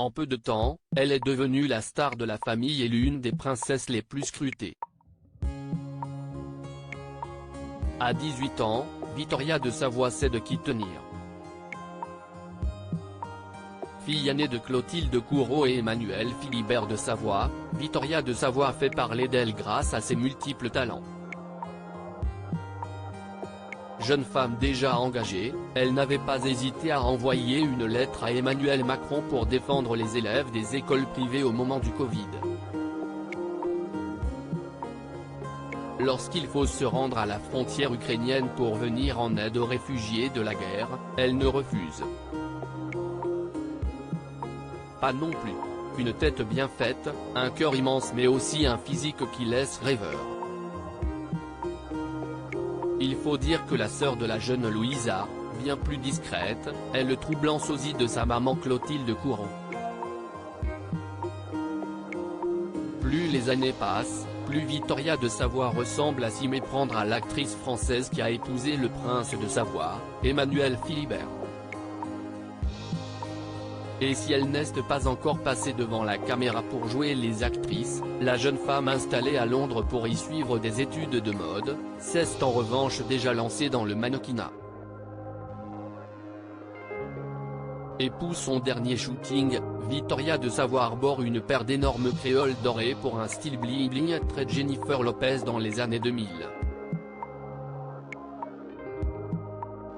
En peu de temps, elle est devenue la star de la famille et l'une des princesses les plus scrutées. À 18 ans, Victoria de Savoie sait de qui tenir. Fille aînée de Clotilde Courreau et Emmanuel Philibert de Savoie, Victoria de Savoie fait parler d'elle grâce à ses multiples talents. Jeune femme déjà engagée, elle n'avait pas hésité à envoyer une lettre à Emmanuel Macron pour défendre les élèves des écoles privées au moment du Covid. Lorsqu'il faut se rendre à la frontière ukrainienne pour venir en aide aux réfugiés de la guerre, elle ne refuse pas non plus. Une tête bien faite, un cœur immense mais aussi un physique qui laisse rêveur. Il faut dire que la sœur de la jeune Louisa, bien plus discrète, est le troublant sosie de sa maman Clotilde Courreau. Plus les années passent, plus Victoria de Savoie ressemble à s'y méprendre à l'actrice française qui a épousé le prince de Savoie, Emmanuel Philibert. Et si elle n'est pas encore passée devant la caméra pour jouer les actrices, la jeune femme installée à Londres pour y suivre des études de mode, s'est en revanche déjà lancée dans le mannequinat. Et pour son dernier shooting, Victoria de Savoie arbore une paire d'énormes créoles dorées pour un style bling-bling très Jennifer Lopez dans les années 2000.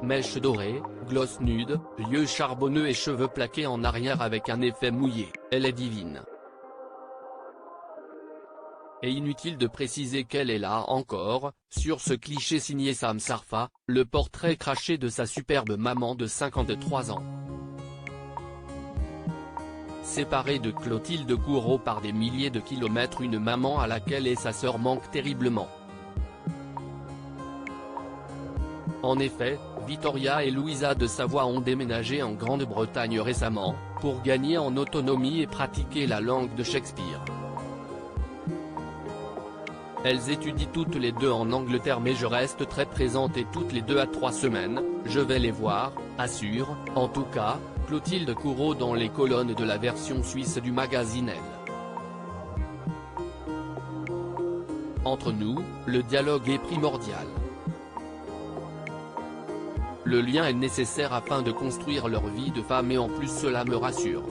Mèches dorées, gloss nude, yeux charbonneux et cheveux plaqués en arrière avec un effet mouillé, elle est divine. Et inutile de préciser qu'elle est là encore, sur ce cliché signé Sam Sarfa, le portrait craché de sa superbe maman de 53 ans. Séparée de Clotilde Courreau par des milliers de kilomètres, une maman à laquelle et sa sœur manquent terriblement. En effet, Victoria et Louisa de Savoie ont déménagé en Grande-Bretagne récemment, pour gagner en autonomie et pratiquer la langue de Shakespeare. Elles étudient toutes les deux en Angleterre mais je reste très présente et toutes les 2 à 3 semaines, je vais les voir, assure, en tout cas, Clotilde Courreau dans les colonnes de la version suisse du magazine Elle. Entre nous, le dialogue est primordial. Le lien est nécessaire afin de construire leur vie de femme et en plus cela me rassure.